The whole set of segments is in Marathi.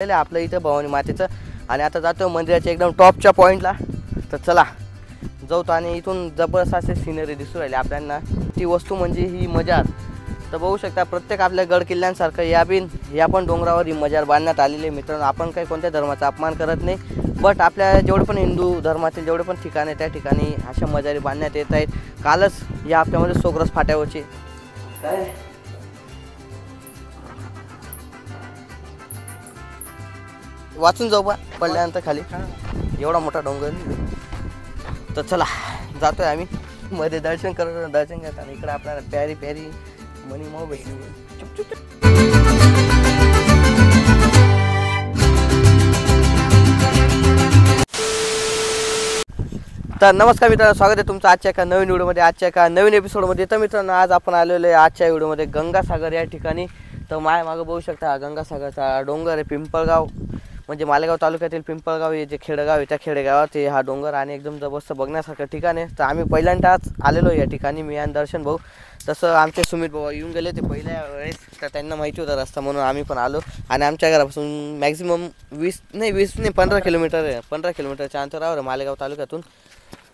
आपलं इथं भवानी मातेचं आणि आता जातो मंदिराच्या एकदम टॉपच्या पॉईंटला. तर चला जाऊ. आणि इथून जबरदस्त असे सिनरी दिसू राहिले आपल्याला. ती वस्तू म्हणजे ही मजार. तर बघू शकता प्रत्येक आपल्या गड किल्ल्यांसारखं या पण डोंगरावर ही मजार बांधण्यात आलेली आहे. मित्रांनो, आपण काही कोणत्या धर्माचा अपमान करत नाही, बट आपल्या जेवढे पण हिंदू धर्मातील जेवढे पण ठिकाणे त्या ठिकाणी अशा मजारी बांधण्यात येत आहेत. कालच या हप्त्यामध्ये सोग्रस फाट्यावरची काय वाचून जाऊ बा पडल्यानंतर खाली एवढा मोठा डोंगर. तर चला जातोय आम्ही मध्ये दर्शन करत दर्शन घेताना. इकडे आपल्याला प्यारी प्यारी मनी माऊ भेटली. चुप चुप चुप. तर नमस्कार मित्रांनो, स्वागत आहे तुमचं आजच्या एका नवीन व्हिडिओमध्ये, आजच्या एका नवीन एपिसोडमध्ये. तर मित्रांनो, आज आपण आलेलो आहे आजच्या व्हिडिओमध्ये गंगासागर या ठिकाणी. तर मागे बघू शकता हा गंगासागरचा डोंगर आहे. पिंपळगाव म्हणजे मालेगाव तालुक्यातील पिंपळगाव हे जे खेडेगाव आहे त्या खेडेगावात हा डोंगर आणि एकदम जबरदस्त बघण्यासारखं ठिकाण आहे. तर आम्ही पहिल्यांदाच आलेलो या ठिकाणी, मी आणि दर्शन भाऊ. तसं आमचे सुमित भाऊ येऊन गेले ते पहिल्या वेळेस, तर त्यांना माहिती होता रस्ता म्हणून आम्ही पण आलो. आणि आमच्या घरापासून मॅक्झिमम 15 किलोमीटर आहे. 15 किलोमीटरच्या अंतरावर मालेगाव तालुक्यातून.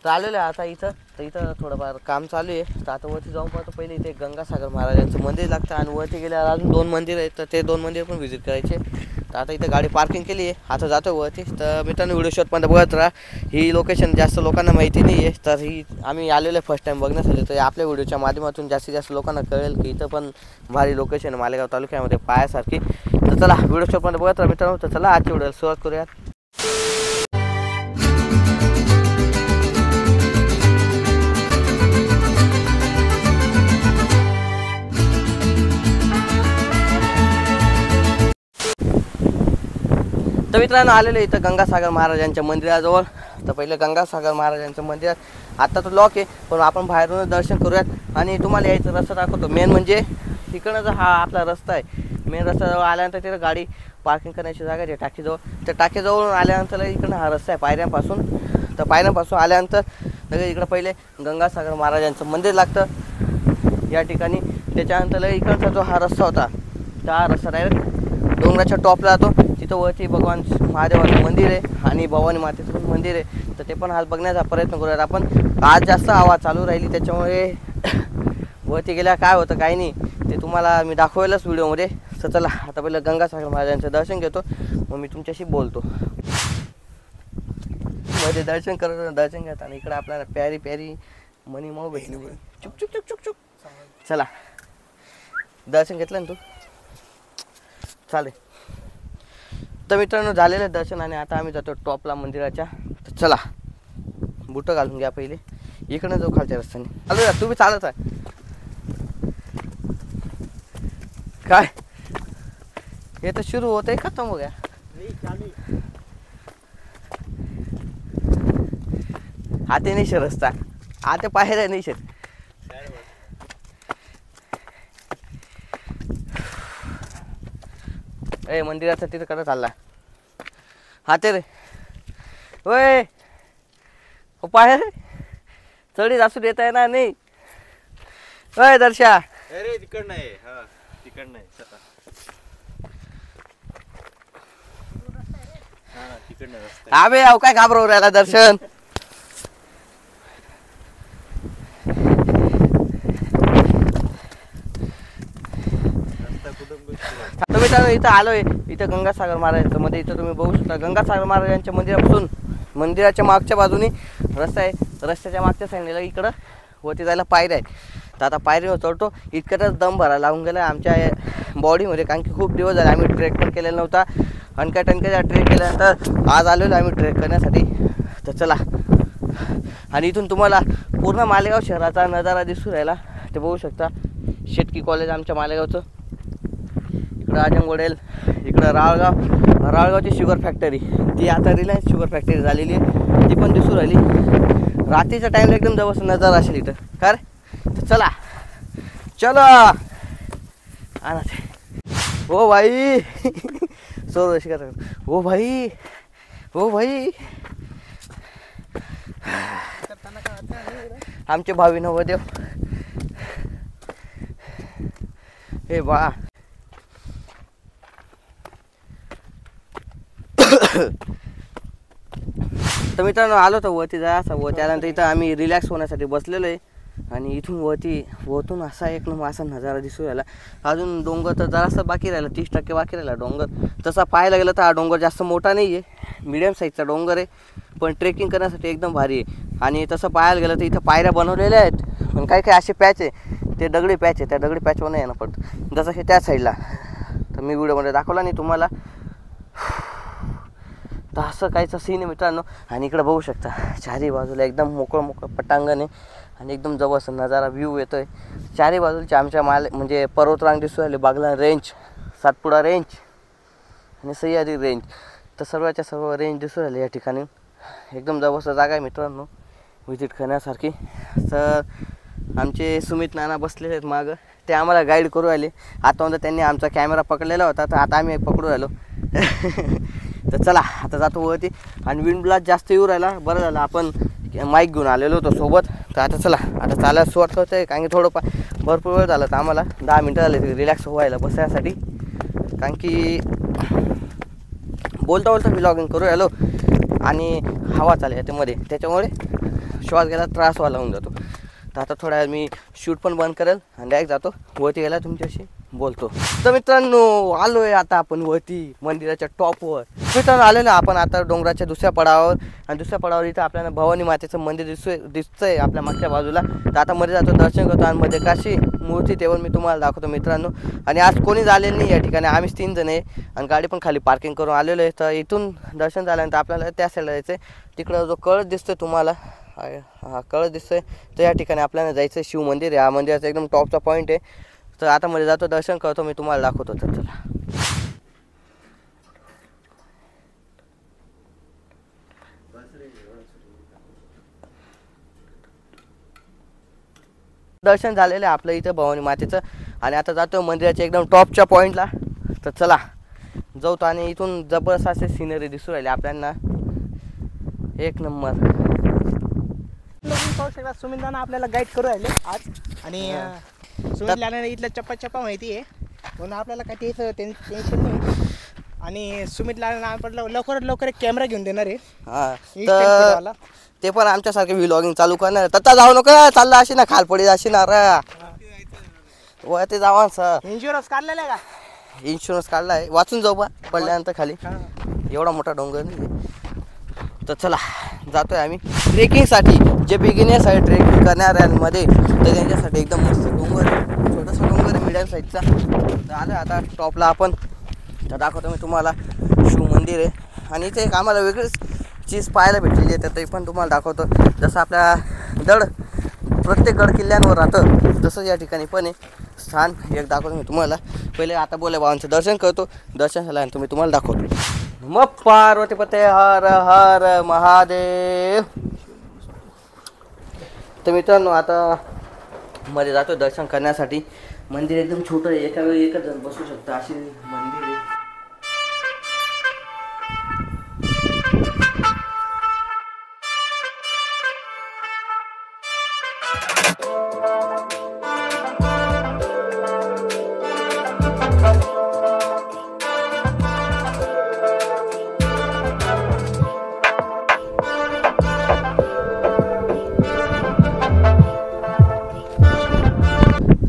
तर आलेलं आहे आता इथं. तर इथं थोडंफार काम चालू आहे. तर आता वरती जाऊन पाहतो. पहिले इथे गंगासागर महाराजांचं मंदिर लागतं आणि वरती गेल्यावर अजून 2 मंदिर आहेत. तर ते 2 मंदिर पण व्हिजिट करायचे. तर आता इथं गाडी पार्किंग केली आहे, आता जातो वरती. तर मित्रांनो, व्हिडिओ शॉटमध्ये बघत राहा. ही लोकेशन जास्त लोकांना माहिती नाही आहे, तर ही आम्ही आलेलो आहे फर्स्ट टाईम बघण्यासाठी. तर आपल्या व्हिडिओच्या माध्यमातून जास्तीत जास्त लोकांना कळेल की इथं पण भारी लोकेशन मालेगाव तालुक्यामध्ये पायासारखी. तर चला व्हिडिओ शॉटमध्ये बघत राहा मित्रांनो. तर चला आजच्या व्हिडिओला सुरुवात करूया. तर मित्रांनो, आलेलो इथं गंगासागर महाराजांच्या मंदिराजवळ. तर पहिले गंगासागर महाराजांच्या मंदिरात आत्ता तो लॉक आहे, पण आपण बाहेरूनच दर्शन करूयात आणि तुम्हाला यायचा रस्ता दाखवतो. मेन म्हणजे तिकडनं जो हा आपला रस्ता आहे, मेन रस्त्याजवळ आल्यानंतर तिथं गाडी पार्किंग करण्याची जागा आहे टाकीजवळ. त्या टाकीजवळून आल्यानंतर इकडनं हा रस्ता आहे पायऱ्यांपासून. तर पायऱ्यांपासून आल्यानंतर लगेच इकडं पहिले गंगासागर महाराजांचं मंदिर लागतं या ठिकाणी. त्याच्यानंतर इकडचा जो हा रस्ता होता, त्या रस्ता डायरेक्ट डोंगराच्या टॉपला जातो. तिथं वरती भगवान महादेवाचं मंदिर आहे आणि भवानी मातेचं पण मंदिर आहे. तर ते पण आज बघण्याचा प्रयत्न करूयात आपण. आज जास्त हवा चालू राहिली त्याच्यामुळे वरती गेल्या काय होतं काय नाही ते तुम्हाला मी दाखवायलाच व्हिडिओमध्ये. तर चला आता पहिलं गंगासागर महाराजांचं दर्शन घेतो, मग मी तुमच्याशी बोलतो. मध्ये दर्शन करत दर्शन घेताना इकडे आपल्याला प्यारी प्यारी मनी माऊ भेटली. चुप चुप चुप चुप चुप. चला दर्शन घेतलं ना तू, चालेल. तर मित्रांनो, झालेलं दर्शन आणि आता आम्ही जातो टॉपला मंदिराच्या. तर चला बुटं घालून घ्या पहिले. इकडनं जाऊ खालच्या रस्त्याने. चालू तू बी चालत आहे काय? हे तर सुरू होत आहे खतम हो गया. आते नाही शे रस्ता, आते पाहायला नाही शेत. ए मंदिराचा तिथं करत चालला हा ते रे. होय हो पाहे रे, चढी असू देता येणार नाही. होय दर्शा, अरे तिकड नाही. हा तिकड नाही. हा तिकड नाही रस्ता. अबे अहो काय घाबरवू राहिला दर्शन. मित्रांनो, इथं आलोय. इथं गंगासागर महाराजांचं मंदिर. इथं तुम्ही बघू शकता गंगासागर महाराजांच्या मंदिरापासून मंदिराच्या मागच्या बाजूनी रस्ता आहे. रस्त्याच्या मागच्या साईडला इकडं वरती जायला पायऱ्या आहे. तर आता पायरीवर चढतो. इतक्यातच दम भरायला लागून गेला आमच्या बॉडीमध्ये, कारण की खूप दिवस झाले आम्ही ट्रेक पण केलेला नव्हता. अनक्या ट्रेक केल्यानंतर आज आलेलो आम्ही ट्रेक करण्यासाठी. तर चला, आणि इथून तुम्हाला पूर्ण मालेगाव शहराचा नजारा दिसू राहिला. ते बघू शकता शेतकी कॉलेज आमच्या मालेगावचं. इकडं आजमगोडेल, इकडं राळगावची शुगर फॅक्टरी, ती आता रिलायन्स शुगर फॅक्टरी झालेली आहे, ती पण दिसू राहिली. रात्रीच्या टाईमला एकदम जबरदस्त नजारा असेल इथं काय. तर चला चलो आणा ते. हो भाई सोड शिका. हो भाई, हो भाई, आमचे भावी नवदेव. हे बा तर मित्रांनो आलो तर वरती जायचं व त्यानंतर इथं आम्ही रिलॅक्स होण्यासाठी बसलेलो आहे आणि इथून वरतून असा एक नंबर असा नजारा दिसू राहिला. अजून डोंगर तर जरासं बाकी राहिला, 30% बाकी राहिला डोंगर. तसा पाहायला गेलं तर हा डोंगर जास्त मोठा नाही आहे, मिडियम साईजचा डोंगर आहे, पण ट्रेकिंग करण्यासाठी एकदम भारी आहे. आणि तसं पाहायला गेलं तर इथं पायऱ्या बनवलेल्या आहेत, पण काही काही असे पॅच आहे, ते दगडी पॅच आहे, त्या दगडी पॅचवर नाही येणं पडतं जसं की त्या साईडला. तर मी व्हिडिओमध्ये दाखवला नाही तुम्हाला. तर असं काहीचं सीन आहे मित्रांनो. आणि इकडं बघू शकता चारही बाजूला एकदम मोकळं पटांगण आहे आणि एकदम जवळचा नजारा व्ह्यू येतो आहे. चारही बाजूचे आमच्या म्हणजे पर्वतरांग दिसू राहिले, बागला रेंज, सातपुडा रेंज आणि सह्याद्री रेंज. तर सर्वच्या सर्व रेंज दिसू राहिले या ठिकाणी. एकदम जवळचं जागा आहे मित्रांनो व्हिजिट करण्यासारखी. तर आमचे सुमित नाना बसलेले आहेत मागं, ते आम्हाला गाईड करू राहिले. आता त्यांनी आमचा कॅमेरा पकडलेला होता, तर आता आम्ही पकडू राहिलो. तर चला आता जातो वरती. आणि विंड ब्लास्ट जास्त येऊ राहिला, बरं झालं आपण माईक घेऊन आलेलो होतो सोबत. तर आता चला आता चालायला सुरुवात करतो आहे, कारण की थोडं भरपूर वेळ झाला तर आम्हाला 10 मिनटं झाले रिलॅक्स व्हायला बसायसाठी. कारण की बोलता व्लॉगिंग करू राहिलो आणि हवा चालली आहे मध्ये, त्याच्यामुळे श्वास घ्यायला त्रास व्हायला होऊन जातो. तर आता थोड्या वेळ मी शूट पण बंद करेल आणि डायरेक्ट जातो वरती गेला तुमच्याशी बोलतो. तर मित्रांनो आलो आहे आता आपण वरती मंदिराच्या टॉपवर. मित्रांनो आलेलो आपण आता डोंगराच्या दुसऱ्या पडावावर. आणि दुसऱ्या पडावर इथं आपल्याला भवानी मातेचं मंदिर दिसतंय आपल्या मागच्या बाजूला. तर आता मध्ये जातो, दर्शन करतो आणि मध्ये काशी मूर्ती तेव्हा मी तुम्हाला दाखवतो मित्रांनो. आणि आज कोणीच आलेलं नाही या ठिकाणी, आम्हीच 3 जण आहे आणि गाडी पण खाली पार्किंग करून आलेलो आहे. तर इथून दर्शन झाल्यानंतर आपल्याला त्या साईडला जायचं आहे. तिकडं जो कळस दिसतोय तुम्हाला, हा कळस दिसतोय, तर या ठिकाणी आपल्याला जायचं आहे. शिव मंदिर आहे, हा मंदिराचा एकदम टॉपचा पॉईंट आहे. तर आता मध्ये जातो, दर्शन करतो, मी तुम्हाला दाखवतो. तर चला दर्शन झालेलं आहे आपलं इथं भवानी मातेचं. आणि आता जातो मंदिराच्या एकदम टॉपच्या पॉईंटला. तर चला जाऊ. आणि इथून जबरदस्त असे सिनरी दिसू राहिले आपल्याला, एक नंबर. पाहू शकता सुमित नाना आपल्याला गाईड करू राहिले आज. आणि सुमित नानाने इथल्या चप्पा माहिती आहे, म्हणून आपल्याला काही टेन्शन नाही. आणि सुमित नाना आपल्याला लवकरात एक कॅमेरा घेऊन देणार आहे. तर ते पण आमच्यासारखे व्लॉगिंग चालू करणार. तथा जाऊ नका, चालला अशी ना खालपडी अशी ना ते जावा सर. इन्शुरन्स काढलेला आहे का? इन्शुरन्स काढला आहे, वाचून जाऊ बा पडल्यानंतर खाली. एवढा मोठा डोंगर नाही. तर चला जातोय आम्ही ट्रेकिंगसाठी. जे बिगिनर्स आहे ट्रेकिंग करणाऱ्यांमध्ये, तर त्यांच्यासाठी एकदम मस्त डोंगर आहे, छोटासा डोंगर आहे मिडियम साईजचा. तर आलं आता टॉपला आपण. तर दाखवतो मी तुम्हाला, शिव मंदिर आहे. आणि इथे एक आम्हाला वेगळीच चीज पाहायला भेटलेली आहे, तर ते पण तुम्हाला दाखवतो. जसं आपल्या प्रत्येक गड किल्ल्यांवर राहतं, तसं या ठिकाणी पण आहे. छान एक दाखवतो मी तुम्हाला. पहिले आता बोले बाबांचं दर्शन करतो, दर्शन झाल्यानंतर मी तुम्हाला दाखवतो. मग पार्वती पते हर हर महादेव. तर मित्रांनो आता मध्ये जातो दर्शन करण्यासाठी. मंदिर एकदम छोटं आहे, एका वेळी एकच जण बसू शकतं अशी मंदिर आहे.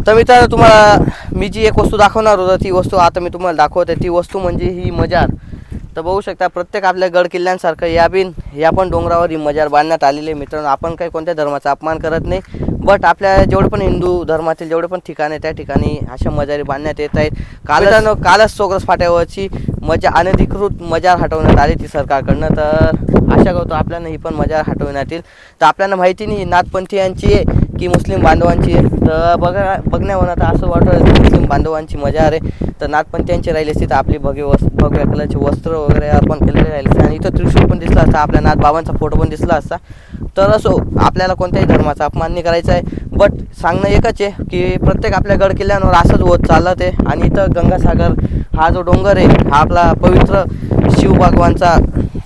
तर मित्रांनो तुम्हाला मी जी एक वस्तू दाखवणार होतो, ती वस्तू आता मी तुम्हाला दाखवते. ती वस्तू म्हणजे ही मजार. तर बघू शकता प्रत्येक आपल्या गड किल्ल्यांसारखं या पण डोंगरावर ही मजार बांधण्यात आलेली आहे. मित्रांनो आपण काही कोणत्या धर्माचा अपमान करत नाही, बट आपल्या जेवढे पण हिंदू धर्मातील जेवढे पण ठिकाणे त्या ठिकाणी अशा मजारी बांधण्यात येत आहेत. कालच सोग्रस फाट्यावरची अनधिकृत मजार हटवण्यात आली ती सरकारकडनं. तर आशा करतो आपल्याला ही पण मजार हटवण्यात येईल. तर आपल्याला माहिती नाही नाथपंथीयांची आहे की मुस्लिम बांधवांची आहे. तर बघण्यावर आता असं वाटतं मुस्लिम बांधवांची मजार आहे. तर नाथपंथीयांची राहिली असती तर आपली भगव्या कलरचे वस्त्र वगैरे अर्पण केलेले राहिले असते. आणि इथं त्रिशूळ पण दिसला असता, आपल्या नाथबाबांचा फोटो पण दिसला असता. तर असो आपल्याला कोणत्याही धर्माचा अपमान नाही करायचा आहे, बट सांगणं एकच आहे की प्रत्येक आपल्या गड किल्ल्यांवर असंच होत चाललं ते. आणि इथं गंगासागर हा जो डोंगर आहे हा आपला पवित्र शिव भगवानचा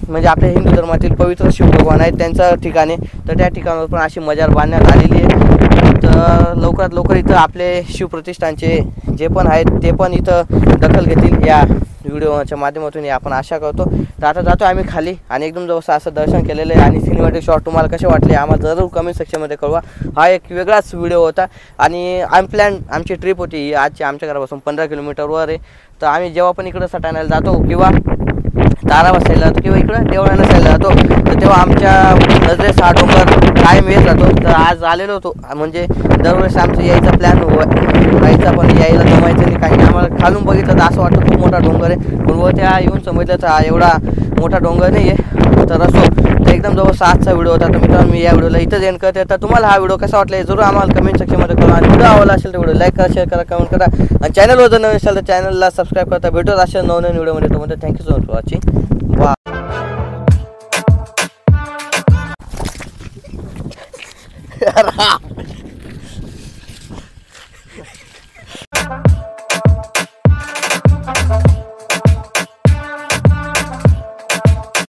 म्हणजे आपल्या हिंदू धर्मातील पवित्र शिव भगवान आहेत त्यांच्या ठिकाणी. तर त्या ठिकाणावर पण अशी मजार बांधण्यात आलेली आहे. तर लवकरात लवकर इथं आपले शिवप्रतिष्ठानचे जे पण आहेत ते पण इथं दखल घेतील या व्हिडिओच्या माध्यमातून हे आपण आशा करतो. तर आता जातो आम्ही खाली आणि एकदम जवळ असं दर्शन केलेलं आहे आणि सिनेमॅटिक शॉट तुम्हाला कसे वाटले आम्हाला जरूर कमेंट सेक्शनमध्ये कळवा. हा एक वेगळाच व्हिडिओ होता आणि आमची ट्रिप होती ही आजची आमच्या घरापासून 15 किलोमीटरवर आहे. तर आम्ही जेव्हा पण इकडं सटाण्याला जातो किंवा तारावा साईडला जातो किंवा इकडं देवळाणा साईडला जातो तर तेव्हा आमच्या नजरेस हा डोंगर कायम येत राहतो. तर आज आलेलो होतो म्हणजे दरवेळेस आमचं यायचा प्लॅन व्हायचा पण यायला जमायचं नाही कारण आम्हाला खालून बघितलं तर असं वाटतं खूप मोठा डोंगर आहे पण वर त्या येऊन समजलं तर हा एवढा मोठा डोंगर नाही आहे. तर असो तर एकदम जवळ आजचा व्हिडिओ होता. तर मित्रांनो मी या व्हिडिओला इथंच एंड करते. तर तुम्हाला हा व्हिडिओ कसा वाटला जरूर आम्हाला कमेंट सेक्शनमध्ये कळवा आणि व्हिडिओ आवडला असेल तर व्हिडिओ लाईक करा शेअर करा कमेंट करा आणि चॅनलवर जर नवीन असेल तर चॅनलला सबस्क्राईब करता. भेटत असेल नवीन व्हिडिओमध्ये. तो म्हणतो thank you so much for watching. वा